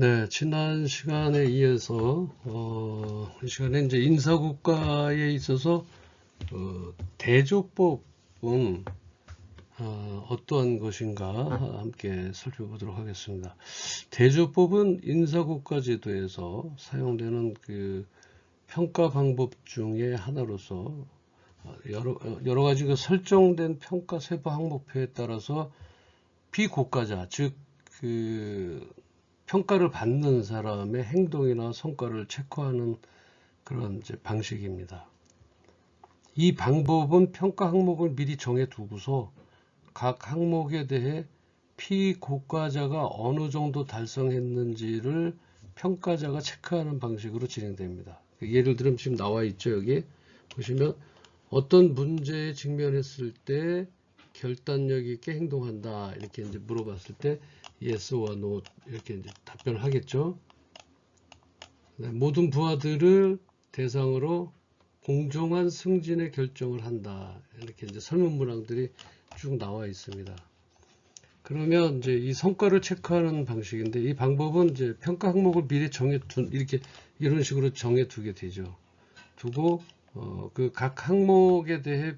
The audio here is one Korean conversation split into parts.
네, 지난 시간에 이어서 이 시간에 이제 인사국가에 있어서 대조법은 어떠한 것인가 함께 살펴보도록 하겠습니다. 대조법은 인사국가 제도에서 사용되는 그 평가 방법 중에 하나로서 여러 가지 그 설정된 평가 세부 항목표에 따라서 비고가자, 즉 그 평가를 받는 사람의 행동이나 성과를 체크하는 그런 이제 방식입니다. 이 방법은 평가 항목을 미리 정해 두고서 각 항목에 대해 피고가자가 어느 정도 달성했는지를 평가자가 체크하는 방식으로 진행됩니다. 예를 들면 지금 나와 있죠. 여기 보시면 어떤 문제에 직면했을 때 결단력 있게 행동한다 이렇게 이제 물어봤을 때 yes와 no 이렇게 이제 답변을 하겠죠. 모든 부하들을 대상으로 공정한 승진의 결정을 한다 이렇게 이제 설문 문항들이 쭉 나와 있습니다. 그러면 이제 이 성과를 체크하는 방식인데 이 방법은 이제 평가 항목을 미리 이렇게 이런 식으로 정해 두게 되죠. 두고 그 각 항목에 대해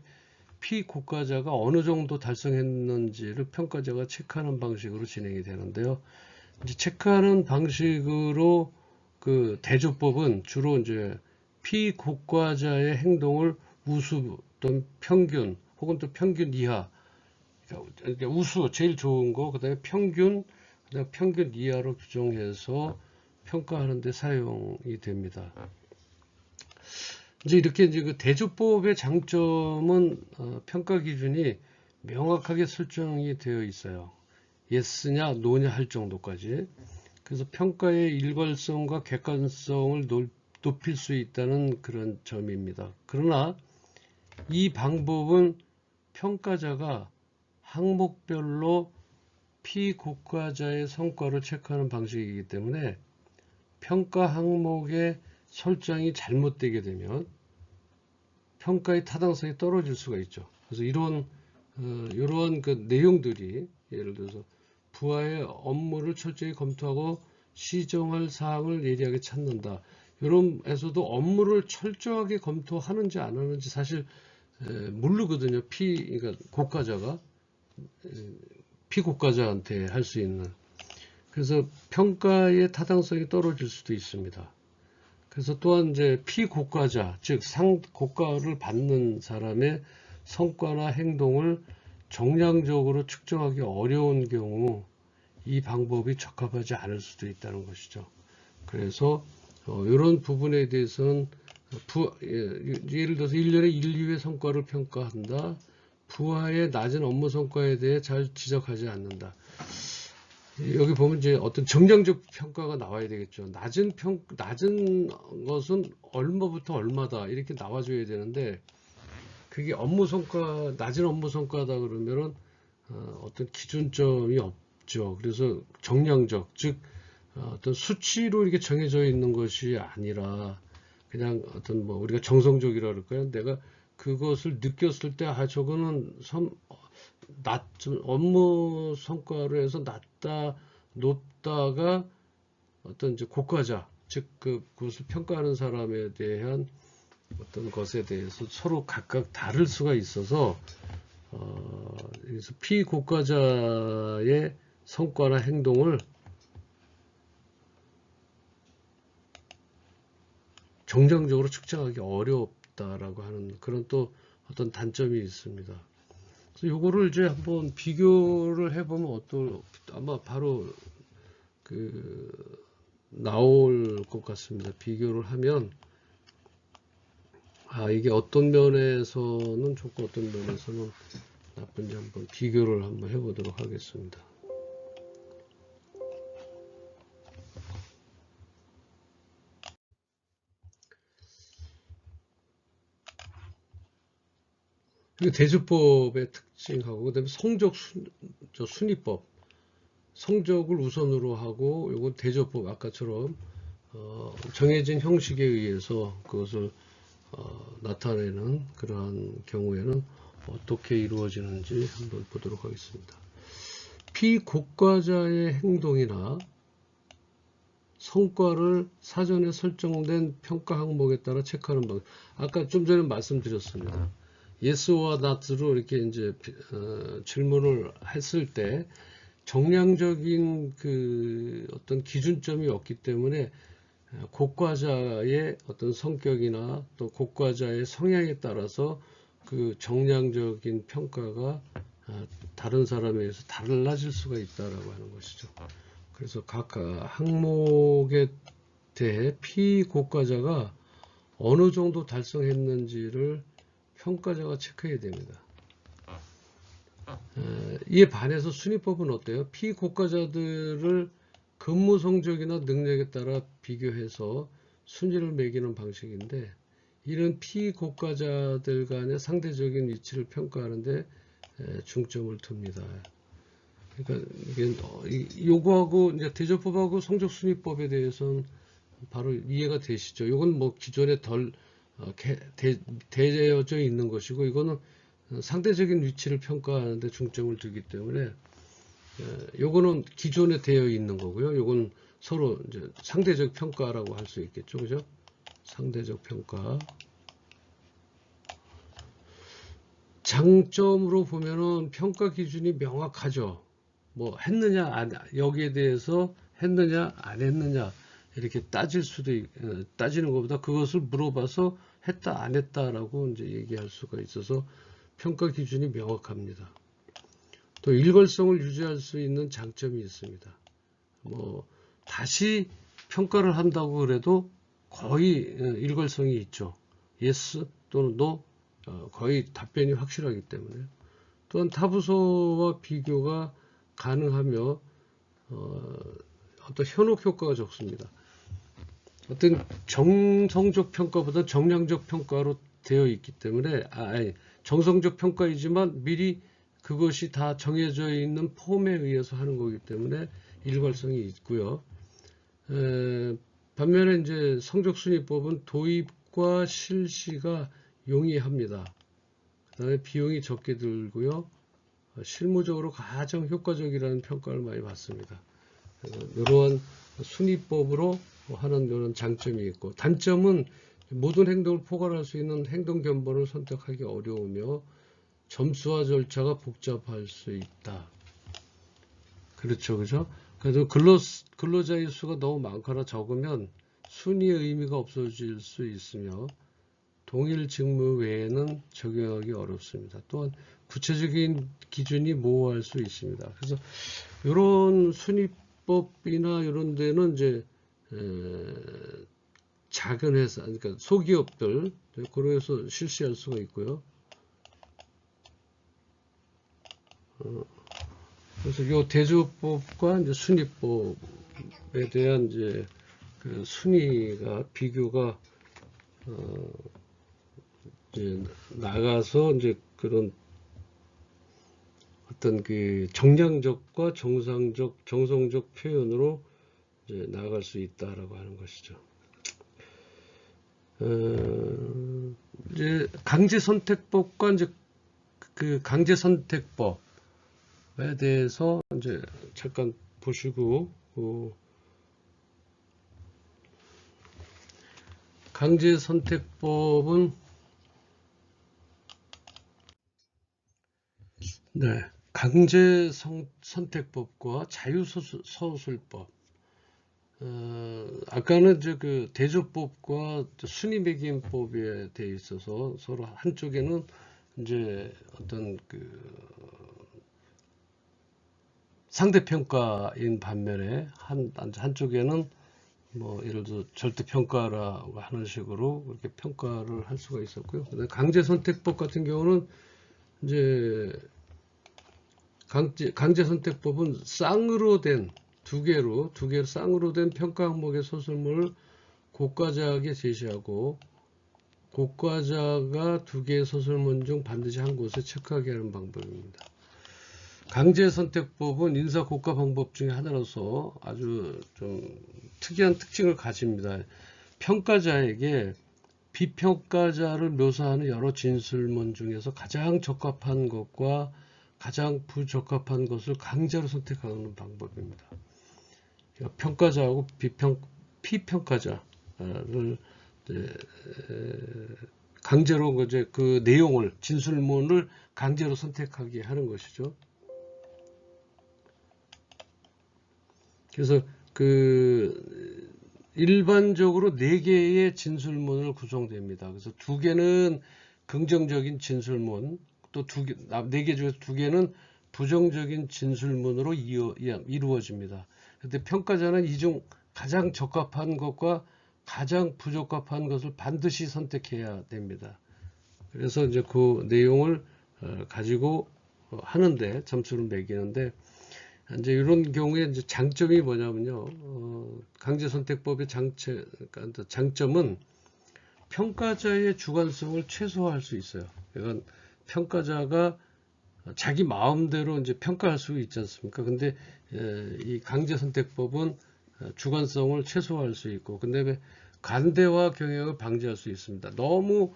피고가자가 어느 정도 달성했는지를 평가자가 체크하는 방식으로 진행이 되는데요. 이제 체크하는 방식으로 그 대조법은 주로 이제 피고가자의 행동을 우수 또는 평균 혹은 또 평균 이하, 그러니까 우수 제일 좋은 거, 그다음에 평균, 그다음에 평균 이하로 규정해서 평가하는 데 사용이 됩니다. 이제 그 대조법의 장점은 평가 기준이 명확하게 설정이 되어 있어요. yes냐 no냐 할 정도까지. 그래서 평가의 일관성과 객관성을 높일 수 있다는 그런 점입니다. 그러나 이 방법은 평가자가 항목별로 피고가자의 성과를 체크하는 방식이기 때문에 평가 항목의 설정이 잘못되게 되면 평가의 타당성이 떨어질 수가 있죠. 그래서 이러한 그 내용들이 예를 들어서 부하의 업무를 철저히 검토하고 시정할 사항을 예리하게 찾는다. 이런 에서도 업무를 철저하게 검토하는지 안 하는지 사실 모르거든요. 그러니까 고가자가 피고가자한테 할 수 있는. 그래서 평가의 타당성이 떨어질 수도 있습니다. 그래서 또한 이제 피고가자, 즉 상고가를 받는 사람의 성과나 행동을 정량적으로 측정하기 어려운 경우 이 방법이 적합하지 않을 수도 있다는 것이죠. 그래서 이런 부분에 대해서는 예를 들어서 1년에 1, 2회 성과를 평가한다. 부하의 낮은 업무 성과에 대해 잘 지적하지 않는다. 여기 보면 이제 어떤 정량적 평가가 나와야 되겠죠. 낮은 것은 얼마부터 얼마다 이렇게 나와줘야 되는데 그게 낮은 업무 성과다 그러면은 어떤 기준점이 없죠. 그래서 정량적, 즉 어떤 수치로 이렇게 정해져 있는 것이 아니라 그냥 어떤 뭐 우리가 정성적이라 그럴까요? 내가 그것을 느꼈을 때 저거는 업무 성과로 해서 낮다, 높다가 어떤 이제 고가자, 즉 그것을 평가하는 사람에 대한 어떤 것에 대해서 서로 각각 다를 수가 있어서 그래서 피고가자의 성과나 행동을 정량적으로 측정하기 어렵다라고 하는 그런 또 어떤 단점이 있습니다. 그래서 요거를 이제 한번 비교를 해보면 아마 바로 나올 것 같습니다. 비교를 하면 이게 어떤 면에서는 좋고 어떤 면에서는 나쁜지 한번 비교를 한번 해보도록 하겠습니다. 이게 대조법의 특징하고 그다음에 순위법 성적을 우선으로 하고 요건 대조법 아까처럼 정해진 형식에 의해서 그것을 나타내는 그러한 경우에는 어떻게 이루어지는지 한번 보도록 하겠습니다. 피고가자의 행동이나 성과를 사전에 설정된 평가 항목에 따라 체크하는 방법. 아까 좀 전에 말씀드렸습니다. yes와 not로 이렇게 이제 질문을 했을 때 정량적인 그 어떤 기준점이 없기 때문에 곡과자의 어떤 성격이나 또 곡과자의 성향에 따라서 그 정량적인 평가가 다른 사람에 의해서 달라질 수가 있다라고 하는 것이죠. 그래서 각 항목에 대해 피곡과자가 어느 정도 달성했는지를 평가자가 체크해야 됩니다. 이에 반해서 순위법은 어때요? 피곡과자들을 근무 성적이나 능력에 따라 비교해서 순위를 매기는 방식인데, 이런 피곡과자들 간의 상대적인 위치를 평가하는데 중점을 둡니다. 그러니까 이게 요거하고 이제 대조법하고 성적순위법에 대해서는 바로 이해가 되시죠? 이건 뭐 기존에 덜 대여져 있는 것이고, 이거는 상대적인 위치를 평가하는데 중점을 두기 때문에 요거는 기존에 되어 있는 거고요. 요건 서로 이제 상대적 평가라고 할 수 있겠죠, 그죠? 상대적 평가. 장점으로 보면은 평가 기준이 명확하죠. 뭐 했느냐 여기에 대해서 했느냐 안 했느냐 이렇게 따지는 것보다 그것을 물어봐서 했다 안 했다라고 이제 얘기할 수가 있어서 평가 기준이 명확합니다. 또 일관성을 유지할 수 있는 장점이 있습니다. 뭐 다시 평가를 한다고 그래도 거의 일관성이 있죠. yes 또는 no, 거의 답변이 확실하기 때문에. 또한 타부서와 비교가 가능하며 어떤 현혹 효과가 적습니다. 어떤 정성적 평가보다 정량적 평가로 되어 있기 때문에 정성적 평가이지만 미리 그것이 다 정해져 있는 폼에 의해서 하는 거기 때문에 일관성이 있고요. 반면에 이제 성적순위법은 도입과 실시가 용이합니다. 그 다음에 비용이 적게 들고요. 실무적으로 가장 효과적이라는 평가를 많이 받습니다. 이러한 순위법으로 하는 이런 장점이 있고, 단점은 모든 행동을 포괄할 수 있는 행동 견본을 선택하기 어려우며 점수화 절차가 복잡할 수 있다. 그렇죠, 그죠? 그래도 근로자의 수가 너무 많거나 적으면 순위의 의미가 없어질 수 있으며 동일 직무 외에는 적용하기 어렵습니다. 또한 구체적인 기준이 모호할 수 있습니다. 그래서 이런 순위법이나 이런 데는 이제 작은 회사, 그러니까 소기업들, 그래서 실시할 수가 있고요. 그래서 이 대조법과 이제 순위법에 대한 이제 그 순위가 비교가 이제 나가서 이제 그런 어떤 그 정량적과 정성적 표현으로 이제 나아갈 수 있다라고 하는 것이죠. 이제 강제선택법과 이제 그 강제선택법에 대해서 이제 잠깐 보시고, 강제선택법은 강제선택법과 자유서술법. 아까는 이제 그 대조법과 순위매김법에 대해 있어서 서로 한쪽에는 이제 어떤 그 상대평가인 반면에 한쪽에는 뭐 예를 들어 절대평가라고 하는 식으로 그렇게 평가를 할 수가 있었고요. 강제선택법 같은 경우는 이제 강제선택법은 쌍으로 된 두 개로 쌍으로 된 평가 항목의 소설물을 곡과자에게 제시하고 곡과자가 두 개의 소설문 중 반드시 한 곳에 체크하게 하는 방법입니다. 강제선택법은 인사고과 방법 중에 하나로서 아주 좀 특이한 특징을 가집니다. 평가자에게 비평가자를 묘사하는 여러 진술문 중에서 가장 적합한 것과 가장 부적합한 것을 강제로 선택하는 방법입니다. 평가자하고 피평가자를 강제로 이제 그 내용을 진술문을 강제로 선택하게 하는 것이죠. 그래서 그 일반적으로 4개의 진술문을 구성됩니다. 그래서 2개는 긍정적인 진술문, 또 4개 중에서 2개는 부정적인 진술문으로 이루어집니다. 근데 평가자는 이 중 가장 적합한 것과 가장 부적합한 것을 반드시 선택해야 됩니다. 그래서 이제 그 내용을 가지고 하는데 점수를 매기는데, 이제 이런 경우에 이제 장점이 뭐냐면요, 강제선택법의 장점은 평가자의 주관성을 최소화할 수 있어요. 이건 평가자가 자기 마음대로 이제 평가할 수 있지 않습니까? 근데 이 강제선택법은 주관성을 최소화할 수 있고, 근데 간대화 경향을 방지할 수 있습니다. 너무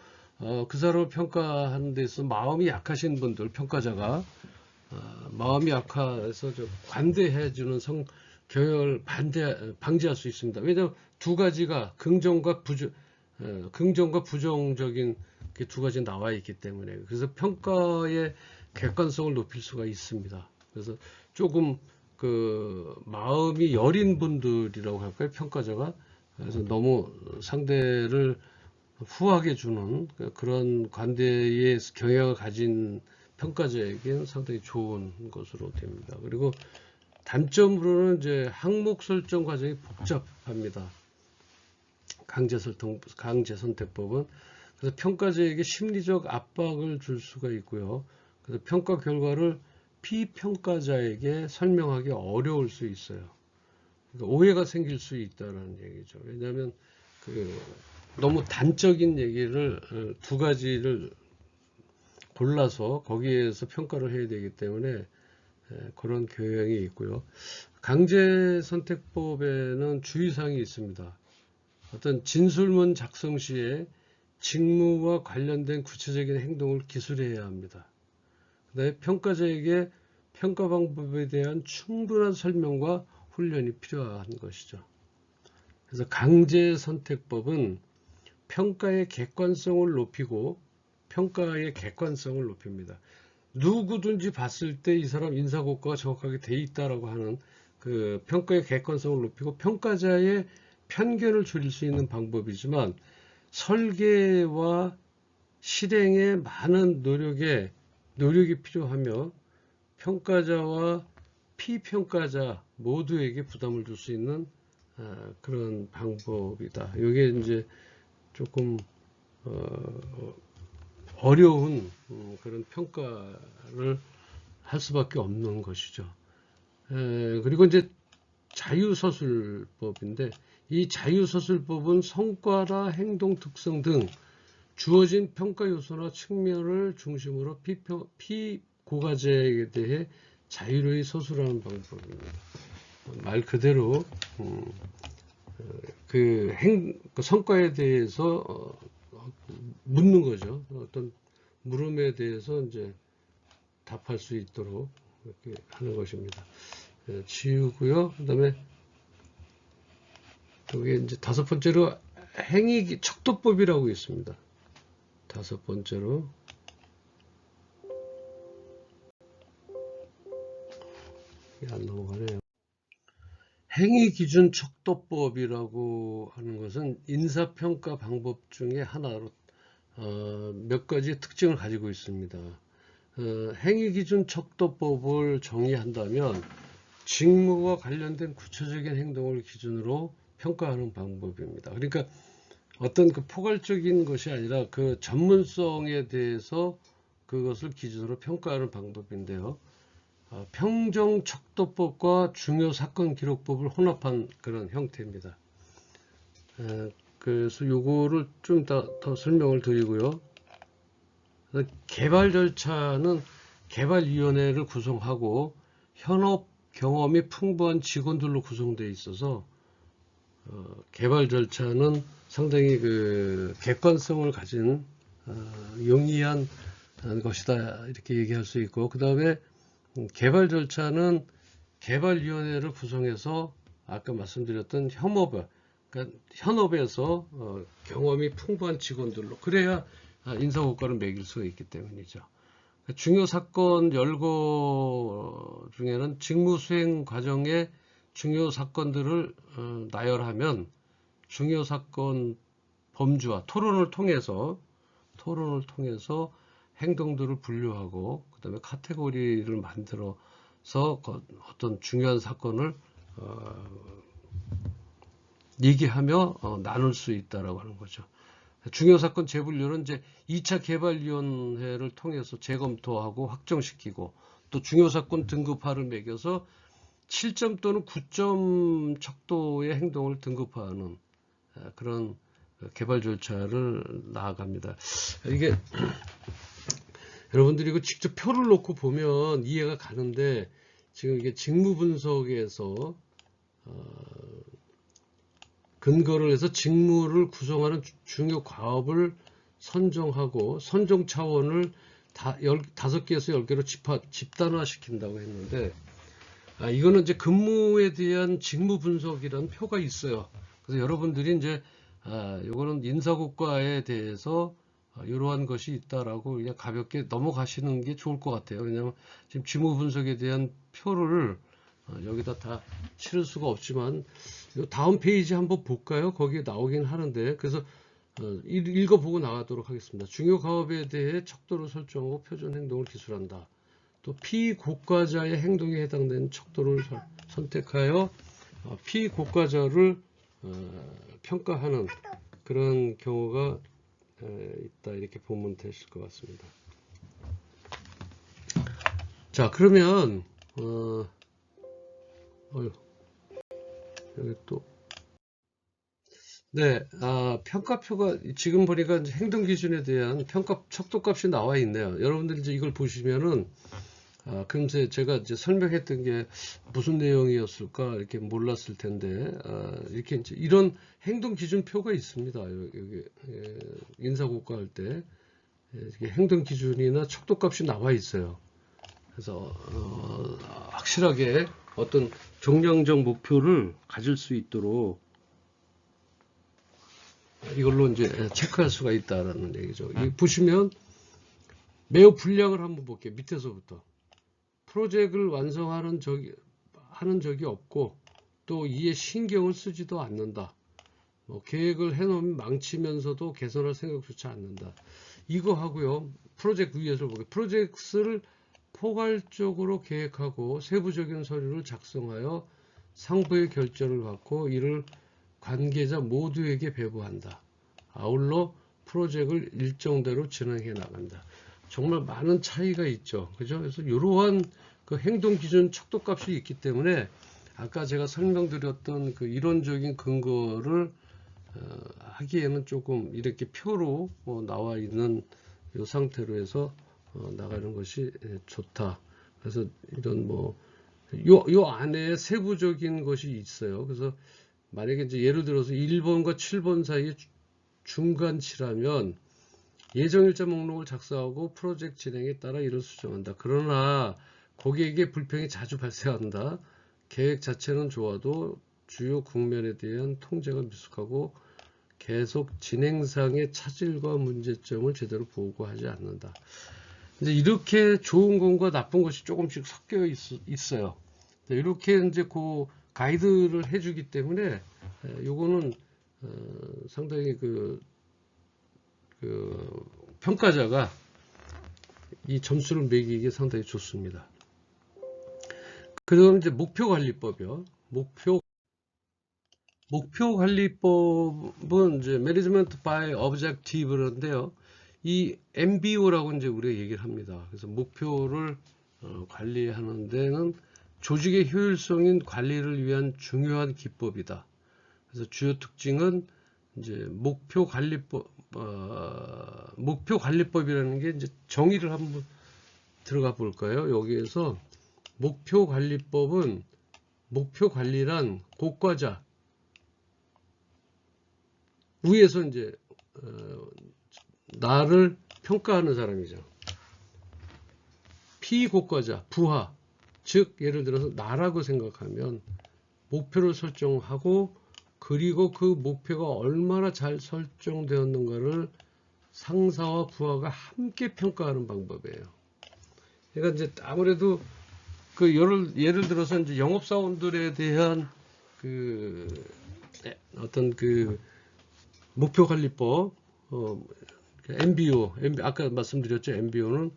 그 사람을 평가하는 데 있어서 마음이 약하신 분들, 평가자가 마음이 약해서 좀 관대해주는 경향을 방지할 수 있습니다. 왜냐하면 2가지가 긍정과 부정적인 게 2가지 나와 있기 때문에. 그래서 평가의 객관성을 높일 수가 있습니다. 그래서 조금 그 마음이 여린 분들이라고 할까요, 평가자가. 그래서 너무 상대를 후하게 주는 그런 관대의 경향을 가진 평가자에게는 상당히 좋은 것으로 됩니다. 그리고 단점으로는 이제 항목 설정 과정이 복잡합니다. 강제선택법은. 그래서 평가자에게 심리적 압박을 줄 수가 있고요. 그래서 평가 결과를 피평가자에게 설명하기 어려울 수 있어요. 그러니까 오해가 생길 수 있다는 얘기죠. 왜냐하면 너무 단적인 얘기를 2가지를 골라서 거기에서 평가를 해야 되기 때문에 그런 경향이 있고요. 강제선택법에는 주의사항이 있습니다. 어떤 진술문 작성 시에 직무와 관련된 구체적인 행동을 기술해야 합니다. 그다음에 평가자에게 평가 방법에 대한 충분한 설명과 훈련이 필요한 것이죠. 그래서 강제선택법은 평가의 객관성을 높입니다. 누구든지 봤을 때 이 사람 인사고과가 정확하게 돼 있다라고 하는 그 평가의 객관성을 높이고 평가자의 편견을 줄일 수 있는 방법이지만, 설계와 실행에 많은 노력이 필요하며 평가자와 피평가자 모두에게 부담을 줄 수 있는 그런 방법이다. 이게 이제 조금 어려운 그런 평가를 할 수밖에 없는 것이죠. 그리고 이제 자유서술법인데, 이 자유서술법은 성과나 행동 특성 등 주어진 평가 요소나 측면을 중심으로 피고가자에 대해 자유로이 서술하는 방법입니다. 말 그대로 그 성과에 대해서 묻는 거죠. 어떤 물음에 대해서 이제 답할 수 있도록 이렇게 하는 것입니다. 지우고요. 그다음에 여기 이제 5번째로 척도법이라고 있습니다. 5번째로 이게 안 넘어가네요. 행위기준 척도법이라고 하는 것은 인사평가 방법 중에 하나로 몇 가지 특징을 가지고 있습니다. 행위기준 척도법을 정의한다면 직무와 관련된 구체적인 행동을 기준으로 평가하는 방법입니다. 그러니까 어떤 그 포괄적인 것이 아니라 그 전문성에 대해서 그것을 기준으로 평가하는 방법인데요. 평정척도법과 중요사건기록법을 혼합한 그런 형태입니다. 그래서 요거를 좀 더 설명을 드리고요. 개발 절차는 개발위원회를 구성하고 현업 경험이 풍부한 직원들로 구성되어 있어서 개발 절차는 상당히 그 객관성을 가진 용이한 것이다, 이렇게 얘기할 수 있고, 그 다음에 개발 절차는 개발위원회를 구성해서 아까 말씀드렸던 협업을 그러니까 현업에서 경험이 풍부한 직원들로 그래야 인사고과를 매길 수가 있기 때문이죠. 중요 사건 열거 중에는 직무 수행 과정에 중요 사건들을 나열하면 중요 사건 범주와 토론을 통해서 행동들을 분류하고 그다음에 카테고리를 만들어서 어떤 중요한 사건을 얘기하며 나눌 수 있다라고 하는 거죠. 중요 사건 재분류는 이제 2차 개발위원회를 통해서 재검토하고 확정시키고 또 중요 사건 등급화를 매겨서 7점 또는 9점 척도의 행동을 등급화하는 그런 개발 절차를 나아갑니다. 이게 여러분들이 이거 직접 표를 놓고 보면 이해가 가는데 지금 이게 직무 분석에서 근거를 해서 직무를 구성하는 중요 과업을 선정하고 선정 차원을 5개에서 10개로 집단화시킨다고 했는데 이거는 이제 근무에 대한 직무 분석이라는 표가 있어요. 그래서 여러분들이 이제 이거는 인사고과에 대해서 이러한 것이 있다라고 그냥 가볍게 넘어가시는 게 좋을 것 같아요. 왜냐하면 지금 직무 분석에 대한 표를 여기다 다 치를 수가 없지만 이 다음 페이지 한번 볼까요? 거기에 나오긴 하는데 그래서 읽어보고 나가도록 하겠습니다. 중요 가업에 대해 척도를 설정하고 표준 행동을 기술한다. 또 피고과자의 행동에 해당되는 척도를 선택하여 피고과자를 평가하는 그런 경우가 있다 이렇게 보면 되실 것 같습니다. 자 그러면 여기 또 네, 평가표가 지금 보니까 행동 기준에 대한 평가 척도값이 나와 있네요. 여러분들 이제 이걸 보시면은 금세 제가 이제 설명했던 게 무슨 내용이었을까 이렇게 몰랐을 텐데 이렇게 이제 이런 행동 기준표가 있습니다. 여기 인사고과 할 때 행동 기준이나 척도값이 나와 있어요. 그래서 확실하게 어떤 정량적 목표를 가질 수 있도록 이걸로 이제 체크할 수가 있다라는 얘기죠. 보시면 매우 분량을 한번 볼게요. 밑에서부터 프로젝트를 완성하는 적이 없고 또 이에 신경을 쓰지도 않는다. 계획을 해놓으면 망치면서도 개선할 생각조차 않는다. 이거 하고요. 프로젝트 위에서 보게 프로젝트를 포괄적으로 계획하고 세부적인 서류를 작성하여 상부의 결정을 받고 이를 관계자 모두에게 배부한다. 아울러 프로젝트를 일정대로 진행해 나간다. 정말 많은 차이가 있죠. 그죠? 그래서 이러한 그 행동 기준 척도값이 있기 때문에 아까 제가 설명드렸던 그 이론적인 근거를 하기에는 조금 이렇게 표로 나와 있는 이 상태로 해서 나가는 것이 좋다. 그래서 이런 요 안에 세부적인 것이 있어요. 그래서 만약에 이제 예를 들어서 1번과 7번 사이에 중간치라면 예정일자 목록을 작성하고 프로젝트 진행에 따라 이를 수정한다. 그러나 고객에게 불평이 자주 발생한다. 계획 자체는 좋아도 주요 국면에 대한 통제가 미숙하고 계속 진행상의 차질과 문제점을 제대로 보고하지 않는다. 이제 이렇게 좋은 것과 나쁜 것이 조금씩 섞여 있어요. 이렇게 이제 그 가이드를 해주기 때문에 요거는 상당히 그 평가자가 이 점수를 매기기에 상당히 좋습니다. 그다음 이제 목표관리법이요. 목표관리법은 이제 Management by Objective인데요. 이 MBO라고 이제 우리가 얘기를 합니다. 그래서 목표를 관리하는 데는 조직의 효율성인 관리를 위한 중요한 기법이다. 그래서 주요 특징은 이제 목표관리법이라는 게 이제 정의를 한번 들어가 볼까요? 여기에서 목표관리법은 목표관리란 고과자 위에서 이제 나를 평가하는 사람이죠. 피고과자 부하 즉 예를 들어서 나라고 생각하면 목표를 설정하고 그리고 그 목표가 얼마나 잘 설정되었는가를 상사와 부하가 함께 평가하는 방법이에요. 그러니까 이제 아무래도 그 예를 들어서 이제 영업사원들에 대한 그 어떤 그 목표관리법, MBO, 아까 말씀드렸죠. MBO는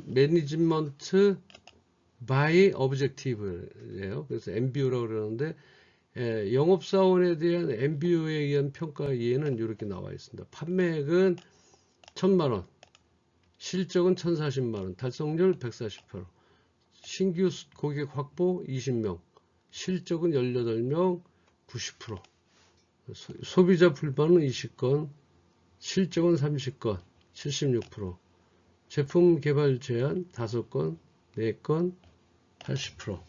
매니지먼트 by objective예요. 그래서 MBO라고 그러는데 영업사원에 대한 MBO에 의한 평가 이해는 이렇게 나와 있습니다. 판매액은 1,000만 원, 실적은 1,040만 원, 달성률 140%, 신규 고객 확보 20명, 실적은 18명, 90%, 소비자 불만은 20건, 실적은 30건, 76%, 제품 개발 제한 5건, 4건, 80%.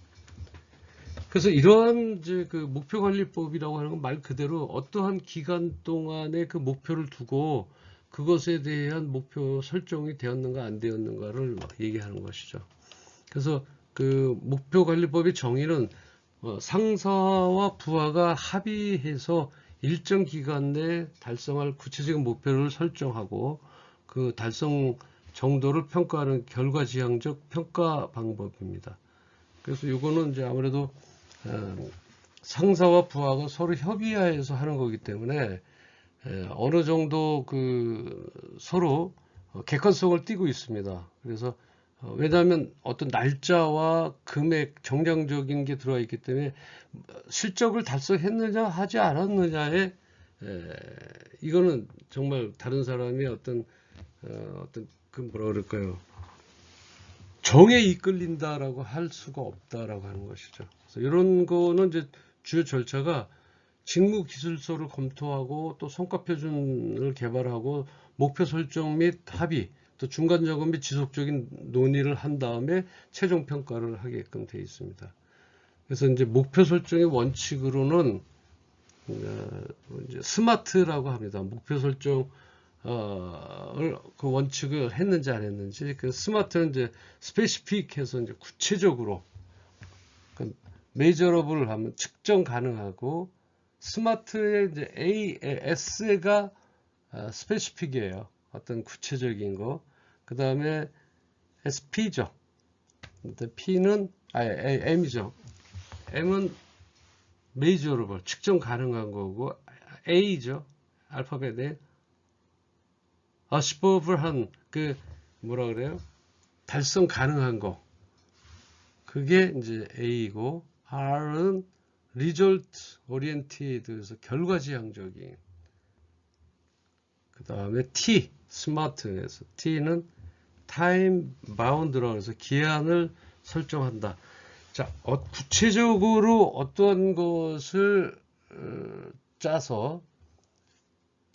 그래서 이러한 이제 그 목표관리법이라고 하는 건 말 그대로 어떠한 기간 동안에 그 목표를 두고 그것에 대한 목표 설정이 되었는가 안 되었는가를 얘기하는 것이죠. 그래서 그 목표관리법의 정의는 상사와 부하가 합의해서 일정 기간 내에 달성할 구체적인 목표를 설정하고 그 달성 정도를 평가하는 결과지향적 평가 방법입니다. 그래서 이거는 이제 아무래도 상사와 부하가 서로 협의하에서 하는 거기 때문에 어느 정도 그 서로 객관성을 띠고 있습니다. 그래서 왜냐하면 어떤 날짜와 금액, 정량적인 게 들어와 있기 때문에 실적을 달성했느냐 하지 않았느냐에 이거는 정말 다른 사람이 어떤 그 뭐라 그럴까요? 정에 이끌린다라고 할 수가 없다라고 하는 것이죠. 그래서 이런 거는 이제 주요 절차가 직무기술서를 검토하고 또 성과표준을 개발하고 목표 설정 및 합의, 또 중간점검 및 지속적인 논의를 한 다음에 최종 평가를 하게끔 되어 있습니다. 그래서 이제 목표 설정의 원칙으로는 이제 스마트라고 합니다. 목표 설정 그 원칙을 했는지 안 했는지. 그 스마트는 이제 스페시픽해서 이제 구체적으로 메이저러블을 하면 측정 가능하고, 스마트의 이제 S가 스페시픽이에요. 어떤 구체적인 거. 그 다음에 SP죠. P는 M이죠. M은 메이저러블, 측정 가능한 거고, A죠. 알파벳에 어시버블한 그 뭐라 그래요? 달성 가능한 거. 그게 이제 A이고, R은 result oriented, 그래서 결과지향적인. 그 다음에 T, smart에서 T는 time bound라고 해서 기한을 설정한다. 자, 구체적으로 어떤 것을 짜서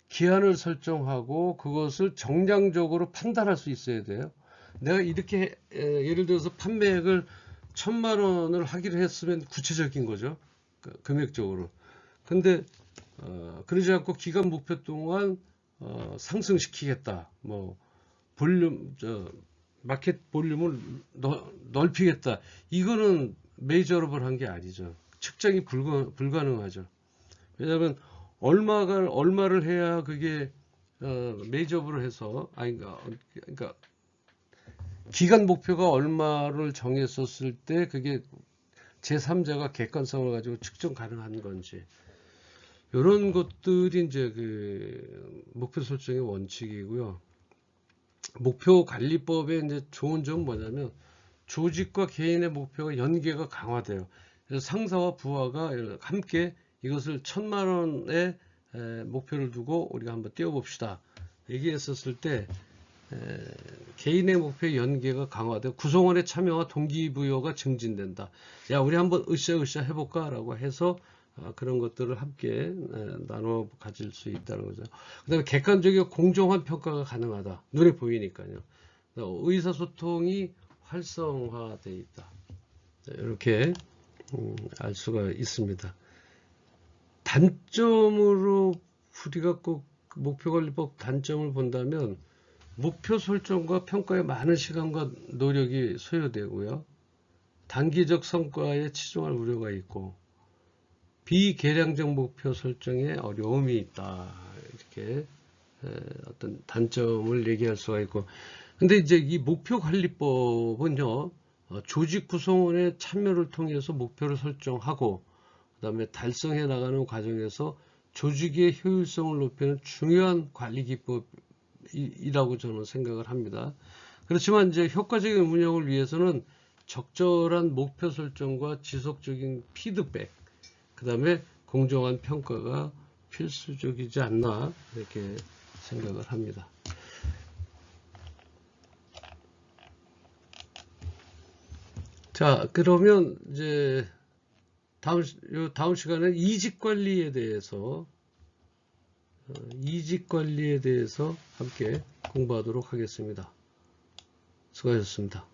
기한을 설정하고 그것을 정량적으로 판단할 수 있어야 돼요. 내가 이렇게 예를 들어서 판매액을 1,000만 원을 하기로 했으면 구체적인 거죠. 금액적으로. 근데 그러지 않고 기간 목표 동안 상승시키겠다. 뭐 볼륨 마켓 볼륨을 넓히겠다. 이거는 메이저러블한 게 아니죠. 측정이 불가능하죠. 왜냐하면 얼마를 해야 그게 메이저블을 해서 그러니까 기간 목표가 얼마를 정했었을 때 그게 제3자가 객관성을 가지고 측정 가능한 건지, 이런 것들이 이제 그 목표 설정의 원칙이고요. 목표 관리법의 이제 좋은 점은 뭐냐면 조직과 개인의 목표가 연계가 강화돼요. 그래서 상사와 부하가 함께 이것을 1,000만 원의 목표를 두고 우리가 한번 띄워봅시다 얘기했었을 때 개인의 목표의 연계가 강화되고 구성원의 참여와 동기부여가 증진된다. 야, 우리 한번 으쌰으쌰 해볼까 라고 해서 그런 것들을 함께 나눠 가질 수 있다는 거죠. 그 다음에 객관적이고 공정한 평가가 가능하다. 눈에 보이니까요. 의사소통이 활성화되어 있다. 이렇게 알 수가 있습니다. 단점으로 우리가 꼭 목표관리법 단점을 본다면 목표 설정과 평가에 많은 시간과 노력이 소요되고요. 단기적 성과에 치중할 우려가 있고, 비계량적 목표 설정에 어려움이 있다. 이렇게 어떤 단점을 얘기할 수가 있고, 근데 이제 이 목표관리법은요, 조직 구성원의 참여를 통해서 목표를 설정하고, 그 다음에 달성해 나가는 과정에서 조직의 효율성을 높이는 중요한 관리 기법이라고 저는 생각을 합니다. 그렇지만 이제 효과적인 운영을 위해서는 적절한 목표 설정과 지속적인 피드백, 그 다음에 공정한 평가가 필수적이지 않나 이렇게 생각을 합니다. 자, 그러면 이제 다음 시간에 이직 관리에 대해서 함께 공부하도록 하겠습니다. 수고하셨습니다.